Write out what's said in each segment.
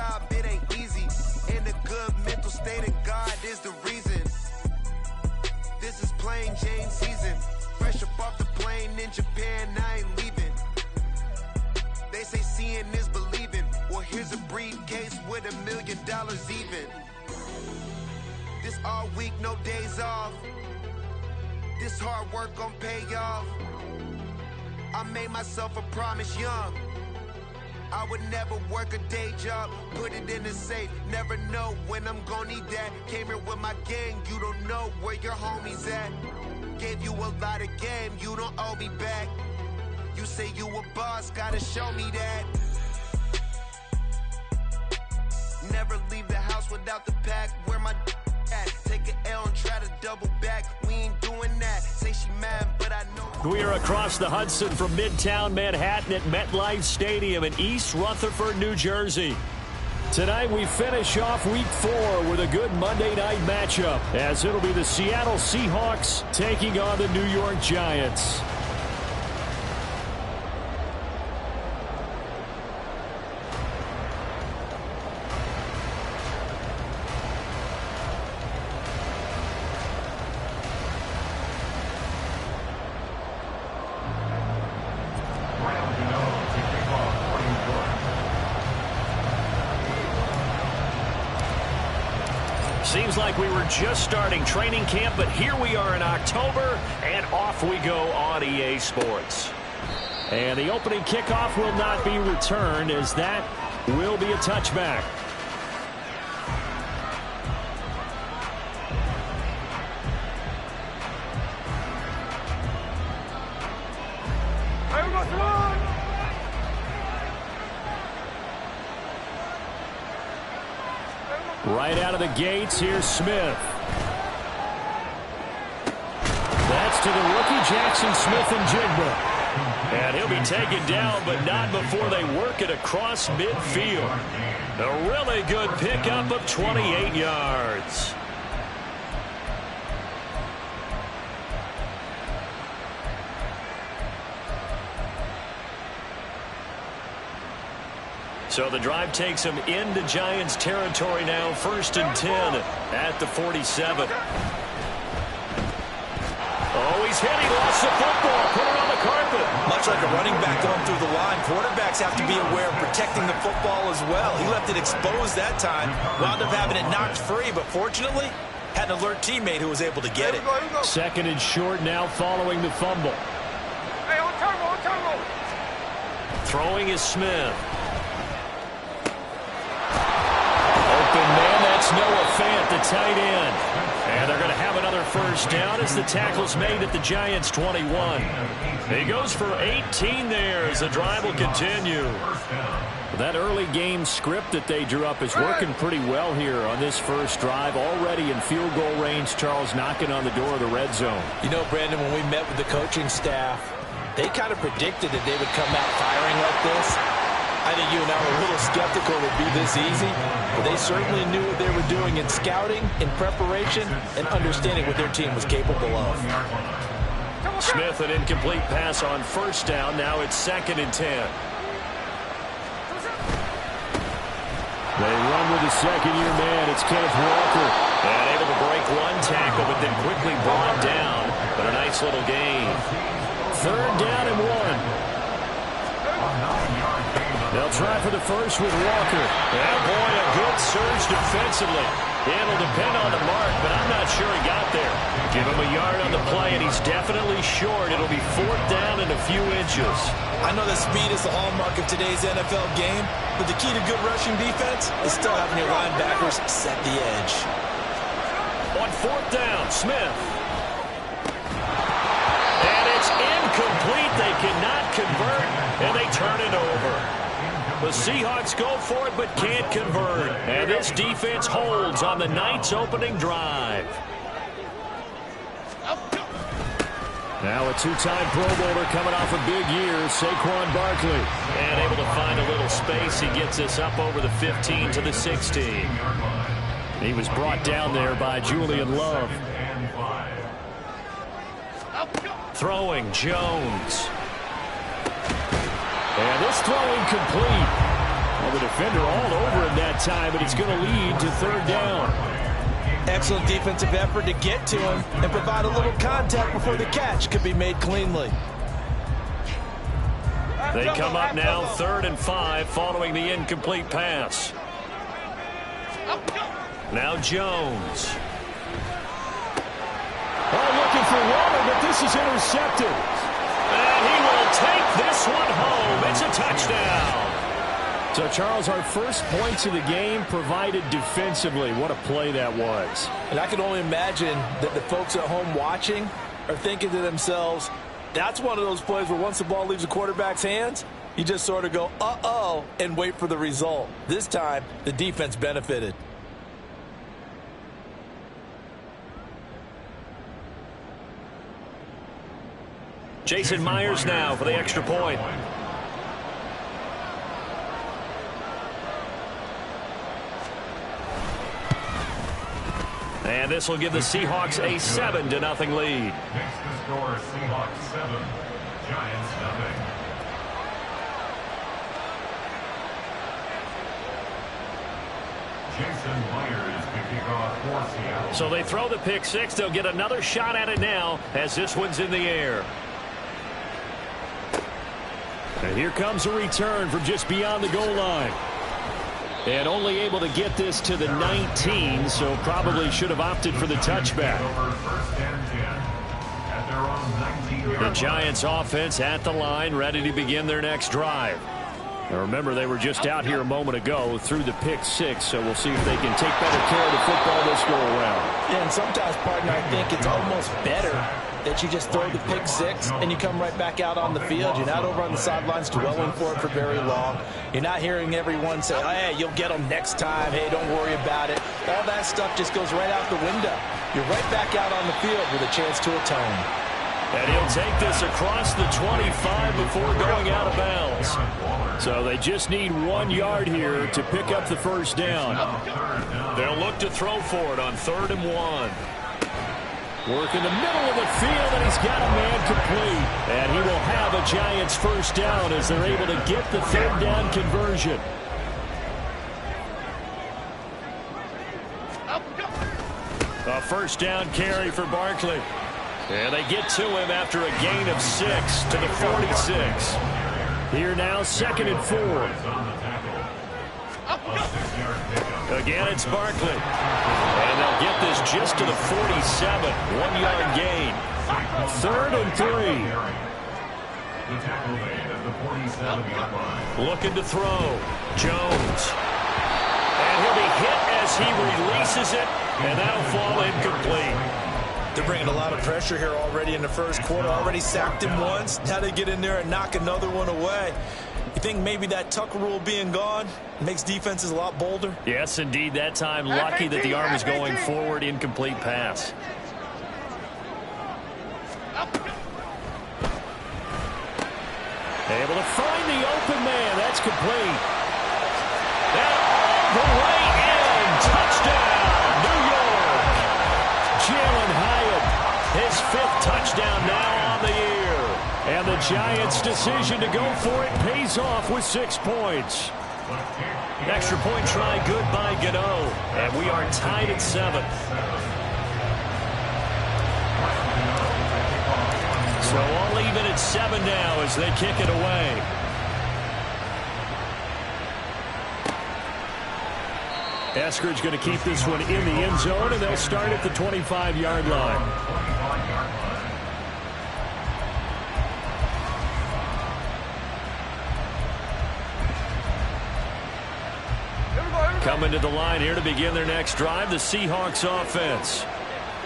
job, it ain't easy. In a good mental state, and God is the reason. This is plain Jane season. Fresh up off the plane in Japan, I ain't leaving. They say seeing is believing. Well, here's a briefcase with $1 million even. This all week, no days off. This hard work gon' pay off. I made myself a promise young. I would never work a day job, put it in the safe. Never know when I'm gon' need that. Came here with my gang, you don't know where your homies at. Gave you a lot of game, you don't owe me back. You say you a boss, gotta show me that. Never leave the house without the pack. Where my at? Take an L and try to double back. We ain't doing that. Say she mad, but I know. We are across the Hudson from Midtown Manhattan at MetLife Stadium in East Rutherford, New Jersey. Tonight we finish off Week 4 with a good Monday night matchup, as it'll be the Seattle Seahawks taking on the New York Giants. Seems like we were just starting training camp, but here we are in October, and off we go on EA Sports. And the opening kickoff will not be returned, as that will be a touchback. Right out of the gates, here's Smith. That's to the rookie, Jackson Smith-Njigba. And he'll be taken down, but not before they work it across midfield. A really good pickup of 28 yards. So the drive takes him into Giants territory now, 1st and 10 at the 47. Oh, he's hit. He lost the football. Put it on the carpet. Much like a running back going through the line, quarterbacks have to be aware of protecting the football as well. He left it exposed that time. Wound up having it knocked free, but fortunately, had an alert teammate who was able to get it. 2nd and short now following the fumble. Throwing is Smith. Noah Fant, the tight end. And they're going to have another first down as the tackle's made at the Giants' 21. He goes for 18 there as the drive will continue. That early game script that they drew up is working pretty well here on this first drive. Already in field goal range, Charles, knocking on the door of the red zone. You know, Brandon, when we met with the coaching staff, they kind of predicted that they would come out firing like this. I think you and I were a little skeptical it would be this easy, but they certainly knew what they were doing in scouting, in preparation, and understanding what their team was capable of. Smith, an incomplete pass on first down. Now it's 2nd and 10. They run with the second-year man. It's Kenneth Walker. And able to break one tackle, but then quickly brought down. But a nice little gain. 3rd down and 1. They'll try for the first with Walker. And boy, a good surge defensively. It'll depend on the mark, but I'm not sure he got there. Give him a yard on the play, and he's definitely short. It'll be 4th down and a few inches. I know that speed is the hallmark of today's NFL game, but the key to good rushing defense is still having your linebackers set the edge. On 4th down, Smith. And it's incomplete. They cannot convert, and they turn it over. The Seahawks go for it but can't convert. And this defense holds on the night's opening drive. Now a two-time Pro Bowler coming off a big year, Saquon Barkley. And able to find a little space. He gets us up over the 15 to the 16. He was brought down there by Julian Love. Throwing, Jones. And this throw incomplete. Well, the defender all over him that time, and it's going to lead to third down. Excellent defensive effort to get to him and provide a little contact before the catch could be made cleanly. They come up now 3rd and 5 following the incomplete pass. Now Jones. Looking for Waller, but this is intercepted. And he will take this one home. It's a touchdown. So, Charles, our first points of the game provided defensively. What a play that was. And I can only imagine that the folks at home watching are thinking to themselves, that's one of those plays where once the ball leaves the quarterback's hands, you just sort of go, uh-oh, and wait for the result. This time, the defense benefited. Jason Myers now for the extra point. And this will give the Seahawks a 7-0 lead. Next to score, Seahawks 7, Giants 0. Jason Myers picking off for Seattle. So they throw the pick six. They'll get another shot at it now as this one's in the air. And here comes a return from just beyond the goal line. And only able to get this to the 19, so probably should have opted for the touchback. The Giants offense at the line, ready to begin their next drive. Now remember, they were just out here a moment ago through the pick six, so we'll see if they can take better care of the football this go around. Yeah, and sometimes, partner, I think it's almost better that you just throw the pick six and you come right back out on the field. You're not over on the sidelines dwelling for it for very long. You're not hearing everyone say, hey, you'll get them next time. Hey, don't worry about it. All that stuff just goes right out the window. You're right back out on the field with a chance to atone. And he'll take this across the 25 before going out of bounds. So they just need 1 yard here to pick up the first down. They'll look to throw for it on 3rd and 1. Work in the middle of the field, and he's got a man complete. And he will have a Giants first down as they're able to get the 3rd down conversion. A first down carry for Barkley. And they get to him after a gain of 6 to the 46. Here now, 2nd and 4. Again, it's Barkley. And they'll get this just to the 47. 1 yard gain. 3rd and 3. Looking to throw. Jones. And he'll be hit as he releases it. And that'll fall incomplete. They're bringing a lot of pressure here already in the first quarter. Already sacked him once. Now they get in there and knock another one away. You think maybe that Tucker rule being gone makes defenses a lot bolder? Yes, indeed. That time, lucky that the arm is going forward. Incomplete pass. Able to find the open man. That's complete. And all the way in. Touchdown, New York. Jalen Hyatt, his 5th touchdown now on the year. And the Giants' decision to go for it pays off with 6 points. Extra point try good by Gano. And we are tied at 7. So all even at 7 now as they kick it away. Eskridge going to keep this one in the end zone, and they'll start at the 25-yard line. Coming to the line here to begin their next drive, the Seahawks offense.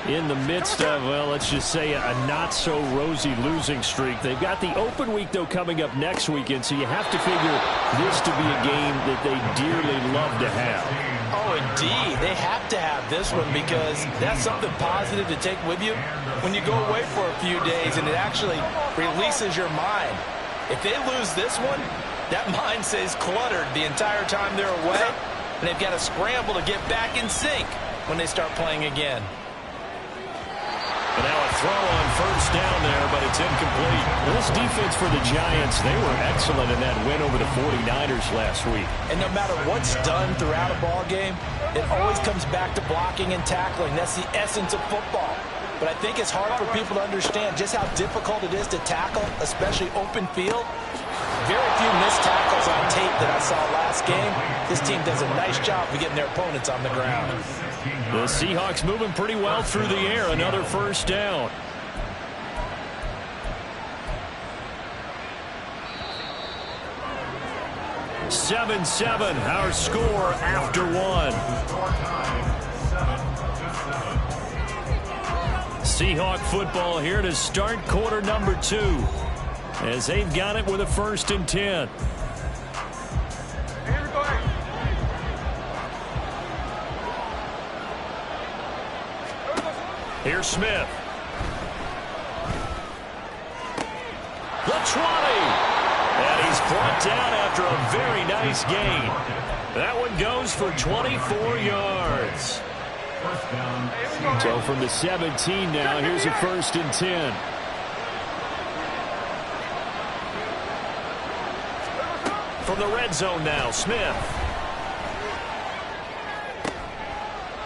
In the midst of, well, let's just say a not-so-rosy losing streak. They've got the open week, though, coming up next weekend, so you have to figure this to be a game that they dearly love to have. Oh, indeed. They have to have this one because that's something positive to take with you when you go away for a few days, and it actually releases your mind. If they lose this one, that mind stays cluttered the entire time they're away, and they've got to scramble to get back in sync when they start playing again. And now a throw on first down there, but it's incomplete. This defense for the Giants, they were excellent in that win over the 49ers last week. And no matter what's done throughout a ball game, it always comes back to blocking and tackling. That's the essence of football. But I think it's hard for people to understand just how difficult it is to tackle, especially open field. Very few missed tackles on tape that I saw last game. This team does a nice job of getting their opponents on the ground. The Seahawks moving pretty well through the air. Another first down. Seven, our score after one. Seahawk football here to start quarter number 2. As they've got it with a 1st and 10. Here's Smith. The 20. And he's brought down after a very nice gain. That one goes for 24 yards. So from the 17 now, here's a 1st and 10. From the red zone now, Smith.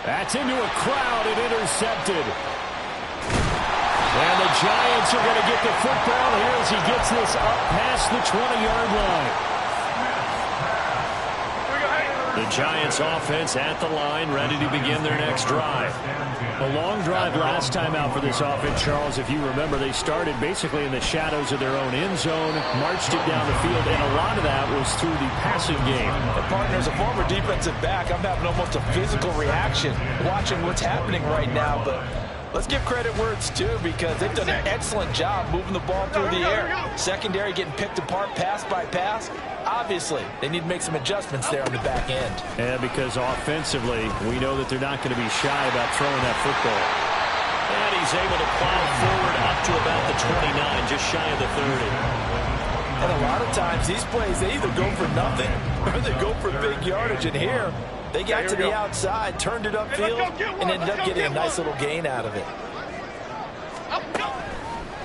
That's into a crowd and intercepted. And the Giants are going to get the football here as he gets this up past the 20-yard line. The Giants offense at the line, ready to begin their next drive. A long drive last time out for this offense, Charles. If you remember, they started basically in the shadows of their own end zone, marched it down the field, and a lot of that was through the passing game. And partner, as a former defensive back, I'm having almost a physical reaction watching what's happening right now. But let's give credit where it's due, because they've done an excellent job moving the ball through the air. Secondary getting picked apart pass by pass. Obviously, they need to make some adjustments there on the back end. Yeah, because offensively, we know that they're not going to be shy about throwing that football. And he's able to plow forward up to about the 29, just shy of the 30. And a lot of times, these plays, they either go for nothing or they go for big yardage. And here, they got to the outside, turned it upfield, and ended up getting a nice little gain out of it.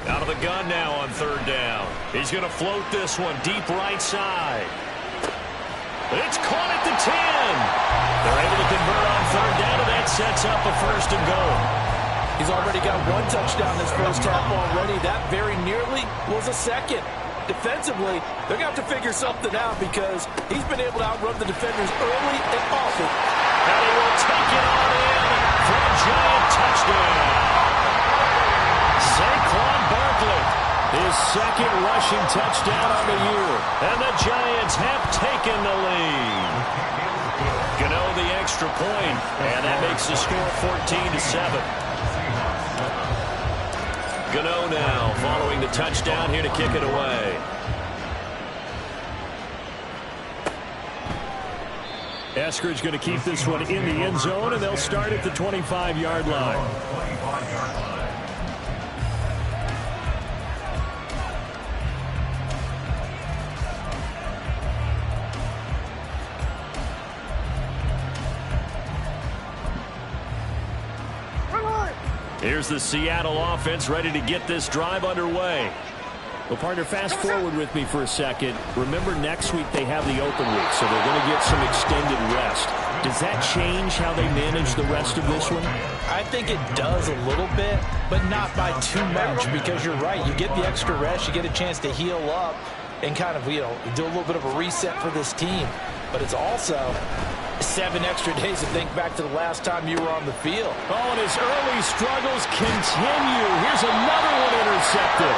Out of the gun now on 3rd down. He's going to float this one deep right side. It's caught at the 10. They're able to convert on 3rd down, and that sets up a 1st and goal. He's already got 1 touchdown this first half already. That very nearly was a 2nd. Defensively, they're going to have to figure something out, because he's been able to outrun the defenders early and often. And he will take it on in for a Giant touchdown. Saquon Barkley, his 2nd rushing touchdown on the year. And the Giants have taken the lead. Gano the extra point, and that makes the score 14-7. Gano now following the touchdown here to kick it away. Eskridge going to keep this one in the end zone, and they'll start at the 25-yard line. Here's the Seattle offense ready to get this drive underway. Well, partner, fast forward with me for a second. Remember, next week they have the open week, so they're going to get some extended rest. Does that change how they manage the rest of this one? I think it does a little bit, but not by too much, because you're right. You get the extra rest, you get a chance to heal up and kind of, do a little bit of a reset for this team. But it's also 7 extra days to think back to the last time you were on the field. Oh, and his early struggles continue. Here's another one intercepted.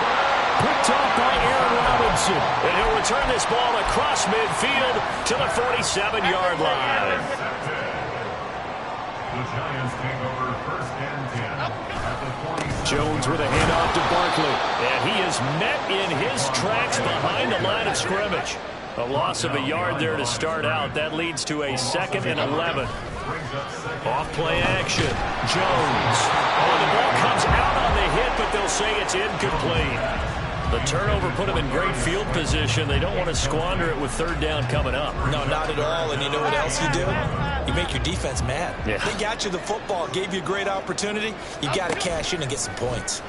Picked off by Aaron Robinson. And he'll return this ball across midfield to the 47-yard line. The Giants take over 1st and 10 at the 20. Jones with a handoff to Barkley. And he is met in his tracks behind the line of scrimmage. A loss of a yard there to start out. That leads to a 2nd and 11. Off play action. Jones. Oh, the ball comes out on the hit, but they'll say it's incomplete. The turnover put them in great field position. They don't want to squander it with third down coming up. No, not at all. And you know what else you do? You make your defense mad. Yeah. They got you the football, gave you a great opportunity. You got to cash in and get some points.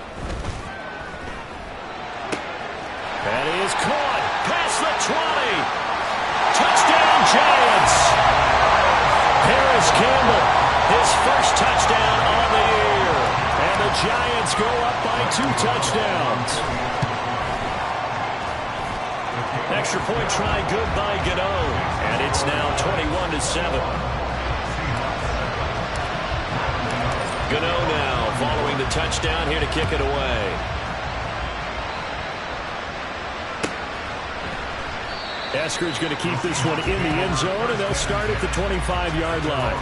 That is caught. Past the 20. Touchdown, Giants. Paris Campbell, his first touchdown on the year. And the Giants go up by 2 touchdowns. Extra point try good by Gano. And it's now 21-7. Gano now following the touchdown here to kick it away. Esker's going to keep this one in the end zone, and they'll start at the 25-yard line.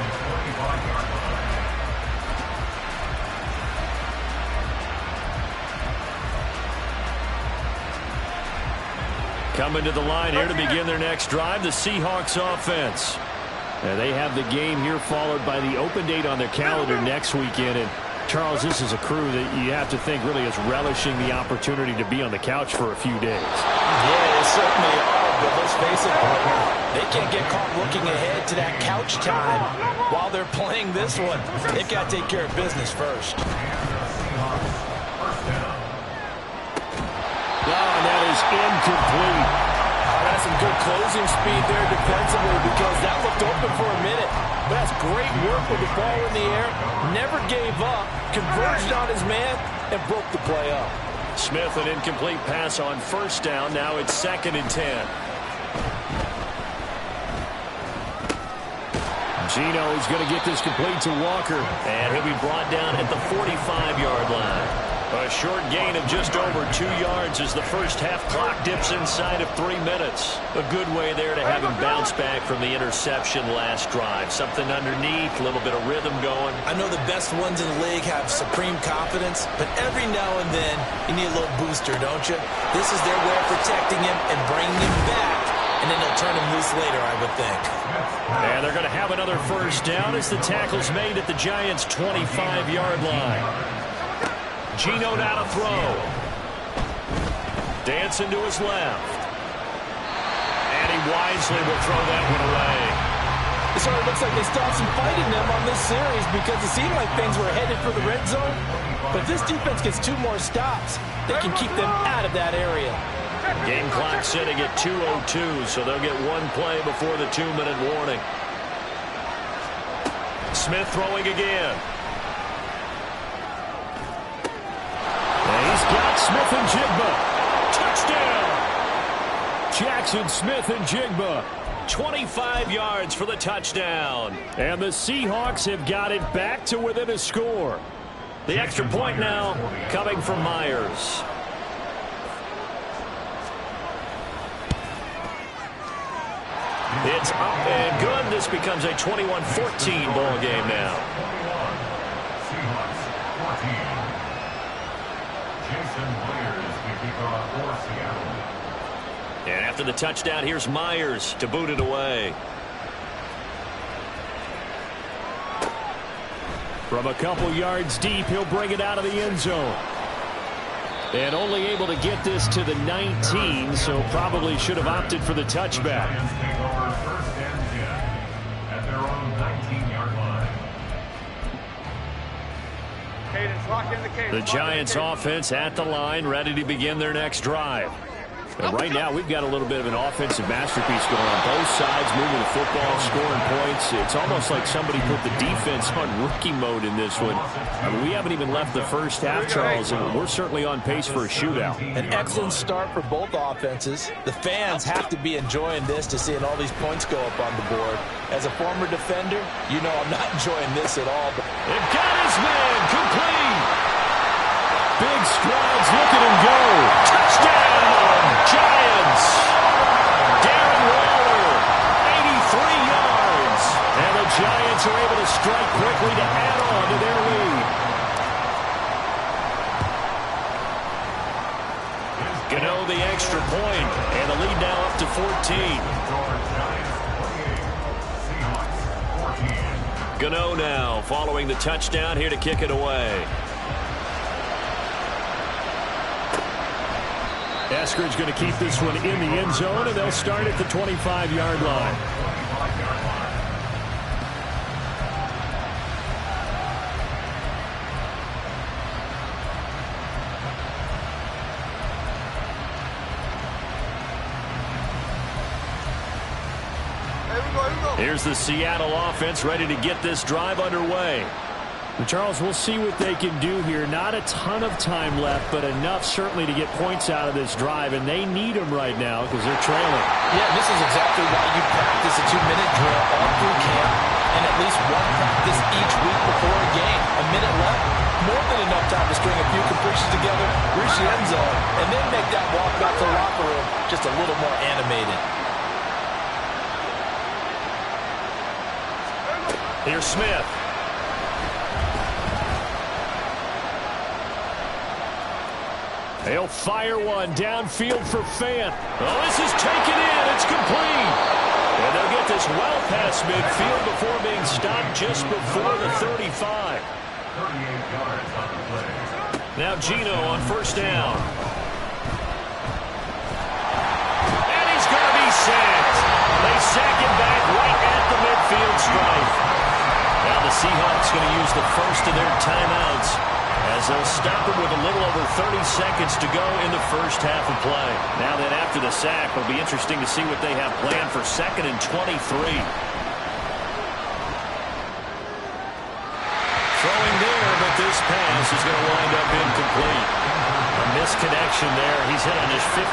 Coming to the line here to begin their next drive, the Seahawks offense. Now they have the game here followed by the open date on their calendar next weekend. And Charles, this is a crew that you have to think really is relishing the opportunity to be on the couch for a few days. Yeah, they certainly are. But let's face it, they can't get caught looking ahead to that couch time while they're playing this one. They've got to take care of business first. And that is incomplete. That's some good closing speed there defensively because that looked open for a minute. But that's great work with the ball in the air. Never gave up, converged on his man, and broke the play up. Smith, an incomplete pass on first down. Now it's 2nd and 10. Gino is going to get this complete to Walker. And he'll be brought down at the 45-yard line. A short gain of just over 2 yards as the first half clock dips inside of 3 minutes. A good way there to have him bounce back from the interception last drive. Something underneath, a little bit of rhythm going. I know the best ones in the league have supreme confidence, but every now and then you need a little booster, don't you? This is their way of protecting him and bringing him back, and then they'll turn him loose later, I would think. And they're going to have another first down as the tackle's made at the Giants' 25-yard line. Gino now to throw. Dancing to his left. And he wisely will throw that one away. It sort of looks like they stopped some fight in them on this series because it seemed like things were headed for the red zone. But if this defense gets 2 more stops, they can keep them out of that area. Game clock sitting at 2:02, so they'll get 1 play before the 2-minute warning. Smith throwing again. He's got Smith and Jigba. Touchdown! Jackson Smith and Jigba. 25 yards for the touchdown. And the Seahawks have got it back to within a score. The extra point now coming from Myers. It's up and good. This becomes a 21-14 ball game now. Seahawks 14. Jason Myers, the kickoff for Seattle. And after the touchdown, here's Myers to boot it away. From a couple yards deep, he'll bring it out of the end zone. And only able to get this to the 19, so probably should have opted for the touchback. Giants take over 1st and 10 at their own 19-yard line. The Giants offense at the line, ready to begin their next drive. And right now, we've got a little bit of an offensive masterpiece going on both sides, moving the football, scoring points. It's almost like somebody put the defense on rookie mode in this one. I mean, we haven't even left the first half, Charles, and we're certainly on pace for a shootout. An excellent start for both offenses. The fans have to be enjoying this to seeing all these points go up on the board. As a former defender, you know I'm not enjoying this at all. They've got his man complete. Big strides, look at him go. Touchdown, Giants. Darren Waller, 83 yards. And the Giants are able to strike quickly to add on to their lead. Gano the extra point, and the lead now up to 14. Gano now following the touchdown here to kick it away. Eskridge going to keep this one in the end zone, and they'll start at the 25-yard line. Here's the Seattle offense ready to get this drive underway. Charles, we'll see what they can do here. Not a ton of time left, but enough certainly to get points out of this drive, and they need them right now because they're trailing. Yeah, this is exactly why you practice a 2-minute drill all through camp and at least one practice each week before a game. A minute left, more than enough time to string a few completions together, reach the end zone, and then make that walk back to the locker room just a little more animated. Here's Smith. They'll fire one downfield for Fant. Oh, this is taken in. It's complete. And they'll get this well past midfield before being stopped just before the 35. 38 yards on the play. Now Geno on first down. And he's going to be sacked. They sack him back right at the midfield stripe. Now the Seahawks going to use the first of their timeouts as they'll stop him with a little over 30 seconds to go in the first half of play. Now then after the sack, it'll be interesting to see what they have planned for 2nd and 23. Throwing there, but this pass is going to wind up incomplete. A misconnection there. He's hit on just 50%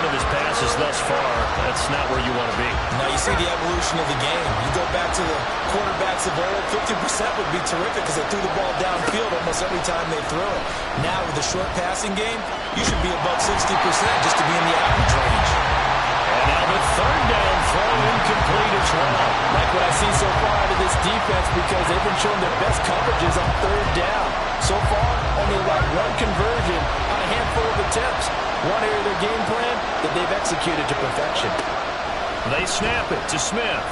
of his passes thus far. That's not where you want to be. Now you see the evolution of the game. You go back to the quarterbacks of old, 50% would be terrific because they threw the ball downfield almost every time they threw it. Now with the short passing game, you should be above 60% just to be in the average range. And now the third down throw incomplete as well. Like what I see so far out of this defense because they've been showing their best coverages on third down. So far, only about one conversion on a handful of attempts. One area of their game plan that they've executed to perfection. They snap it to Smith.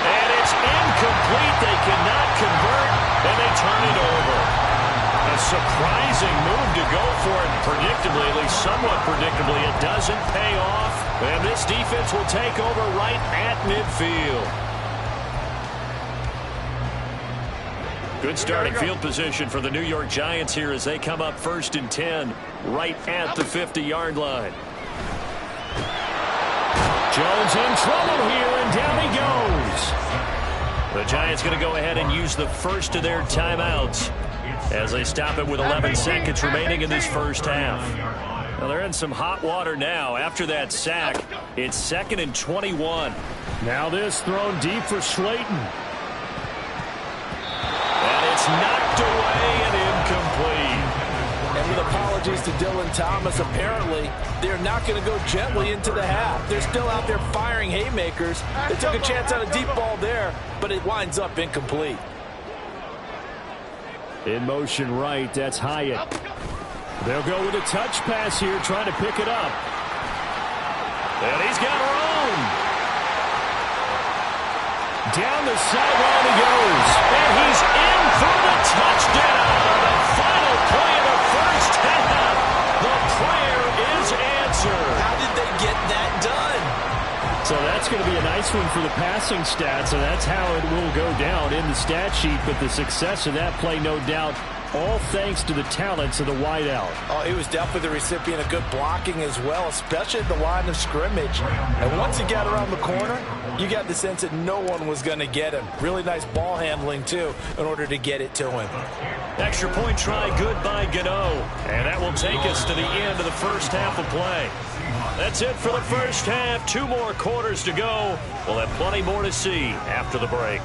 And it's incomplete. They cannot convert, and they turn it over. A surprising move to go for it. Predictably, at least somewhat predictably, it doesn't pay off. And this defense will take over right at midfield. Good starting field position for the New York Giants here as they come up 1st and 10 right at the 50-yard line. Jones in trouble here, and down he goes. The Giants going to go ahead and use the first of their timeouts as they stop it with 11 seconds remaining in this first half. Well, they're in some hot water now. After that sack, it's 2nd and 21. Now this thrown deep for Slayton. And it's knocked away and incomplete. And with apologies to Dylan Thomas, apparently they're not going to go gently into the half. They're still out there firing haymakers. They took a chance on a deep ball there, but it winds up incomplete. In motion right, that's Hyatt. They'll go with a touch pass here, trying to pick it up. And he's got room. Down the sideline he goes. And he's in for the touchdown. The final play of the first half. The prayer is answered. How did they get that done? So that's going to be a nice one for the passing stats, and that's how it will go down in the stat sheet. But the success of that play, no doubt, all thanks to the talents of the wideout. Oh, he was definitely the recipient of good blocking as well, especially at the line of scrimmage. And once he got around the corner, you got the sense that no one was going to get him. Really nice ball handling, too, in order to get it to him. Extra point try good by Gano. And that will take us to the end of the first half of play. That's it for the first half. 2 more quarters to go. We'll have plenty more to see after the break.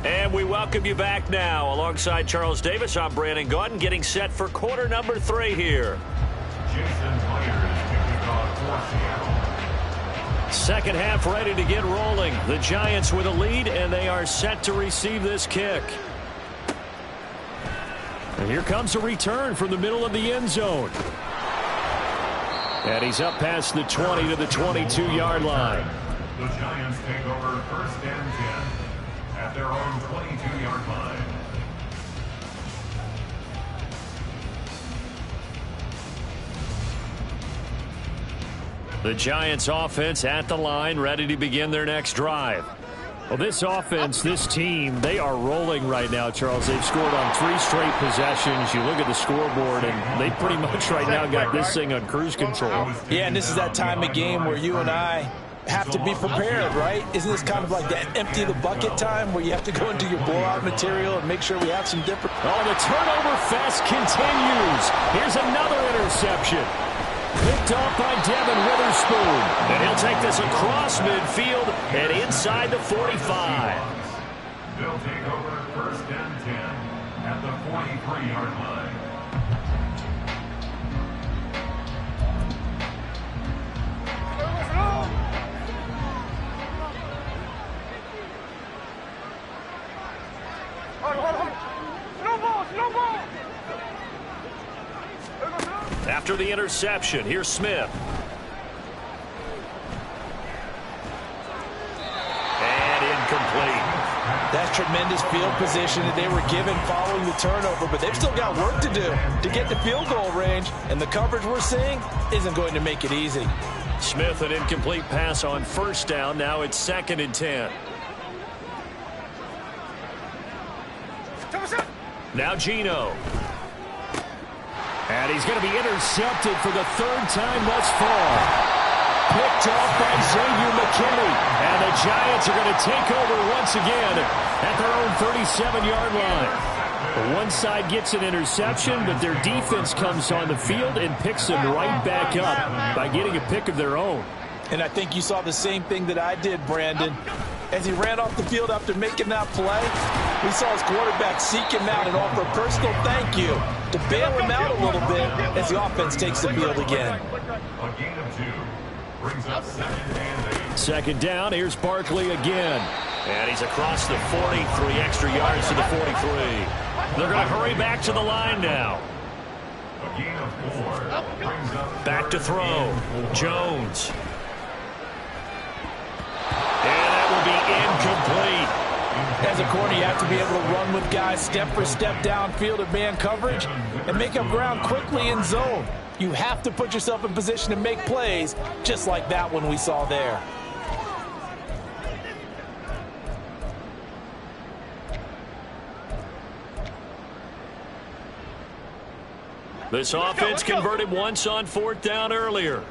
And we welcome you back now. Alongside Charles Davis, I'm Brandon Gaudin, getting set for quarter number 3 here. Jason Myers kicking off for Seattle. Second half ready to get rolling. The Giants with a lead, and they are set to receive this kick. And here comes a return from the middle of the end zone. And he's up past the 20 to the 22-yard line. The Giants take over 1st and 10 at their own 22-yard line. The Giants offense at the line, ready to begin their next drive. Well, this offense, this team, they are rolling right now, Charles. They've scored on 3 straight possessions. You look at the scoreboard, and they pretty much right now got this thing on cruise control. Yeah, and this is that time of game where you and I have to be prepared, right? Isn't this kind of like that empty the bucket time where you have to go into your blowout material and make sure we have some different... Oh, the turnover fest continues. Here's another interception. Picked off by Devin Witherspoon. And he'll take this across midfield and inside the 45. They'll take over 1st and 10 at the 43-yard line. After the interception, here's Smith. And incomplete. That's tremendous field position that they were given following the turnover, but they've still got work to do to get the field goal range, and the coverage we're seeing isn't going to make it easy. Smith, an incomplete pass on 1st down. Now it's 2nd and 10. Now Geno. And he's going to be intercepted for the 3rd time thus far. Picked off by Xavier McKinney. And the Giants are going to take over once again at their own 37-yard line. One side gets an interception, but their defense comes on the field and picks them right back up by getting a pick of their own. And I think you saw the same thing that I did, Brandon. As he ran off the field after making that play, we saw his quarterback seek him out and offer a personal thank you to bail him out a little bit as the offense takes the field again. A gain of 2 brings up 2nd and 8. 2nd down, here's Barkley again. And he's across the 40, 3 extra yards to the 43. They're going to hurry back to the line now. A gain of 4 brings up Back to throw. Jones. And that will be incomplete. As a corner, you have to be able to run with guys step for step downfield at man coverage and make up ground quickly in zone. You have to put yourself in position to make plays, just like that one we saw there. This offense converted once on 4th down earlier.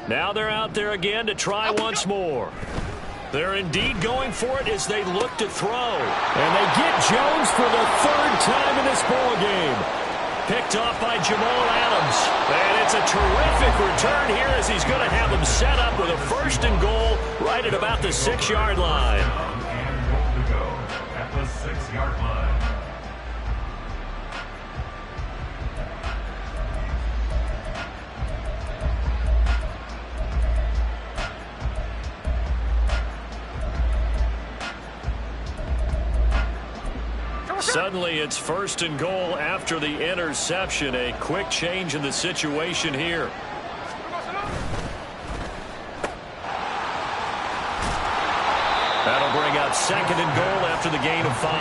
Now they're out there again to try once more. They're indeed going for it as they look to throw. And they get Jones for the 3rd time in this ball game. Picked off by Jamal Adams. And it's a terrific return here as he's going to have them set up with a 1st and goal right at about the 6-yard line. and goal to go at the 6-yard line. Suddenly it's 1st and goal after the interception. A quick change in the situation here. That'll bring up 2nd and goal after the gain of 5.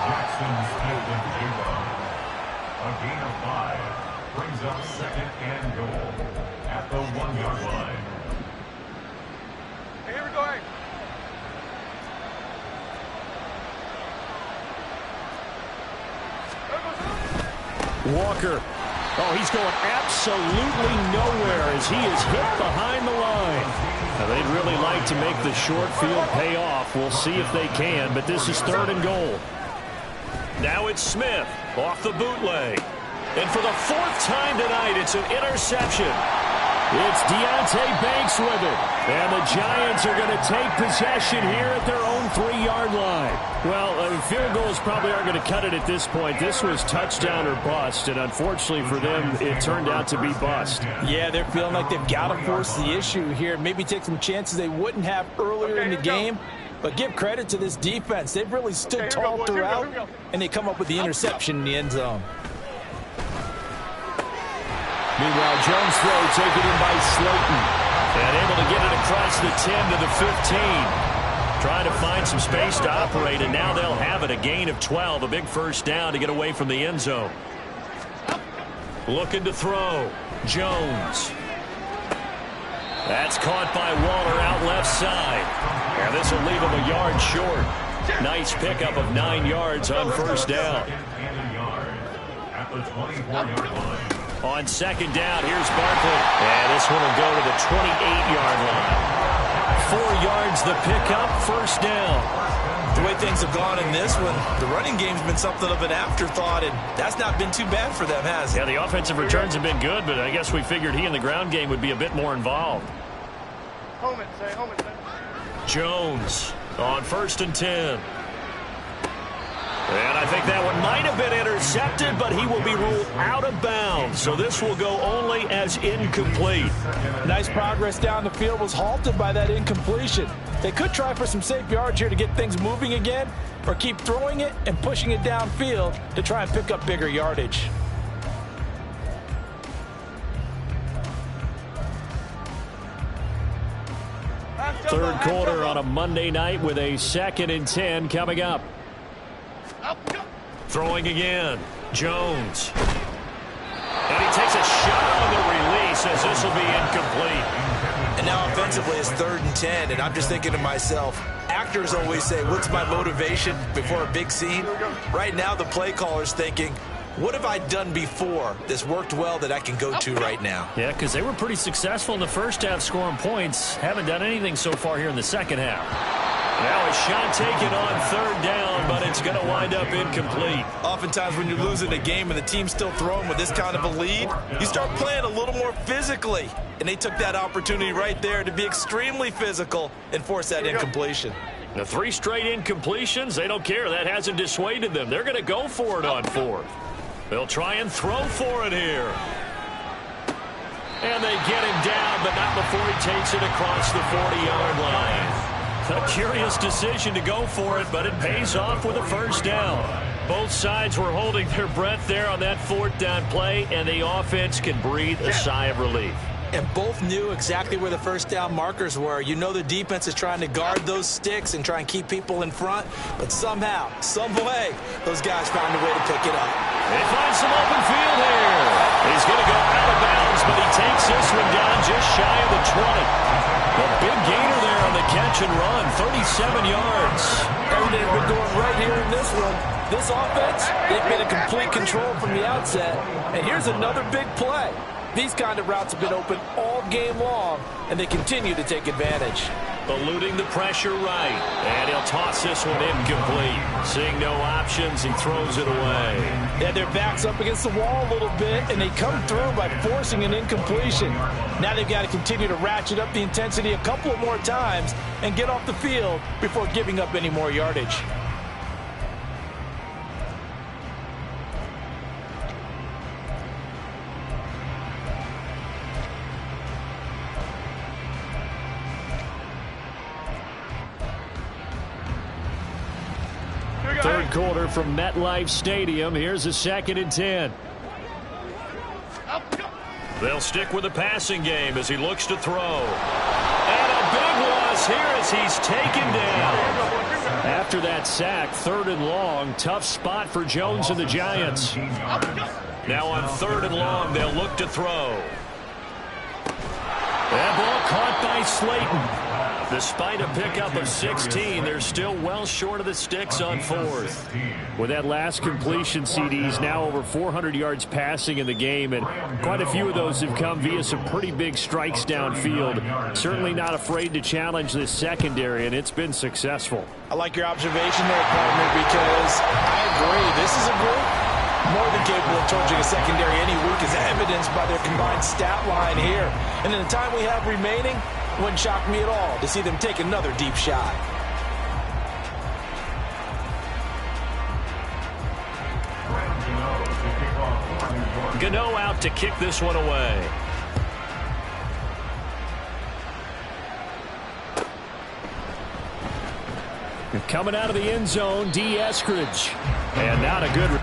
Jackson Smith-Njigba. A gain of 5 brings up 2nd and goal at the 1-yard line. Here we go. Walker. Oh, he's going absolutely nowhere as he is hit behind the line. Now, they'd really like to make the short field pay off. We'll see if they can, but this is 3rd and goal. Now it's Smith off the bootleg. And for the 4th time tonight, it's an interception. It's Deonte Banks with it. And the Giants are going to take possession here at their own 3-yard line. Well, field goals probably aren't going to cut it at this point. This was touchdown or bust, and unfortunately for them, it turned out to be bust. Yeah, they're feeling like they've got to force the issue here. Maybe take some chances they wouldn't have earlier in the game. But give credit to this defense. They've really stood tall throughout, and they come up with the interception in the end zone. Meanwhile, Jones' throw taken in by Slayton. And able to get it across the 10 to the 15. Trying to find some space to operate, and now they'll have it. A gain of 12, a big first down to get away from the end zone. Looking to throw. Jones. That's caught by Waller out left side. And this will leave him a yard short. Nice pickup of 9 yards on first down. At the 24-yard line. On second down, here's Barkley. And this one will go to the 28-yard line. 4 yards the pickup, first down. The way things have gone in this one, the running game's been something of an afterthought, and that's not been too bad for them, has it? Yeah, the offensive returns have been good, but I guess we figured he in the ground game would be a bit more involved. Home it, say. Jones on 1st and 10. And I think that one might have been intercepted, but he will be ruled out of bounds. So this will go only as incomplete. Nice progress down the field was halted by that incompletion. They could try for some safe yards here to get things moving again, or keep throwing it and pushing it downfield to try and pick up bigger yardage. Third quarter on a Monday night with a 2nd and 10 coming up. Throwing again. Jones. And he takes a shot on the release as this will be incomplete. And now offensively it's 3rd and 10, and I'm just thinking to myself, actors always say, what's my motivation before a big scene? Right now the play caller's thinking, what have I done before this worked well that I can go to right now? Yeah, because they were pretty successful in the first half scoring points. Haven't done anything so far here in the second half. Now a shot taken on 3rd down, but it's going to wind up incomplete. Oftentimes when you're losing a game and the team's still throwing with this kind of a lead, you start playing a little more physically. And they took that opportunity right there to be extremely physical and force that incompletion. The 3 straight incompletions, they don't care. That hasn't dissuaded them. They're going to go for it on 4th. They'll try and throw for it here. And they get him down, but not before he takes it across the 40-yard line. A curious decision to go for it, but it pays off with a first down. Both sides were holding their breath there on that 4th down play, and the offense can breathe a sigh of relief. And both knew exactly where the first down markers were. You know the defense is trying to guard those sticks and try and keep people in front, but somehow, some way, those guys found a way to pick it up. They find some open field here. He's going to go out of bounds, but he takes this one down just shy of the 20. A big gainer there on the catch and run, 37 yards. Everything's been going right here in this one. This offense, they've been in complete control from the outset. And here's another big play. These kind of routes have been open all game long, and they continue to take advantage. Eluding the pressure right, and he'll toss this one incomplete. Seeing no options, he throws it away. Yeah, their back's up against the wall a little bit, and they come through by forcing an incompletion. Now they've got to continue to ratchet up the intensity a couple more times and get off the field before giving up any more yardage. Third quarter from MetLife Stadium. Here's a 2nd and 10. They'll stick with the passing game as he looks to throw. And a big loss here as he's taken down. After that sack, 3rd and long. Tough spot for Jones and the Giants. Now on 3rd and long, they'll look to throw. That ball caught by Slayton. Despite a pickup of 16, they're still well short of the sticks on 4th. With that last completion, CD's now over 400 yards passing in the game, and quite a few of those have come via some pretty big strikes downfield. Certainly not afraid to challenge this secondary, and it's been successful. I like your observation there, partner, because I agree. This is a group More than capable of torching a secondary any week, is evidenced by their combined stat line here. And in the time we have remaining, it wouldn't shock me at all to see them take another deep shot. Gano out to kick this one away. Coming out of the end zone, D. Eskridge. And not a good...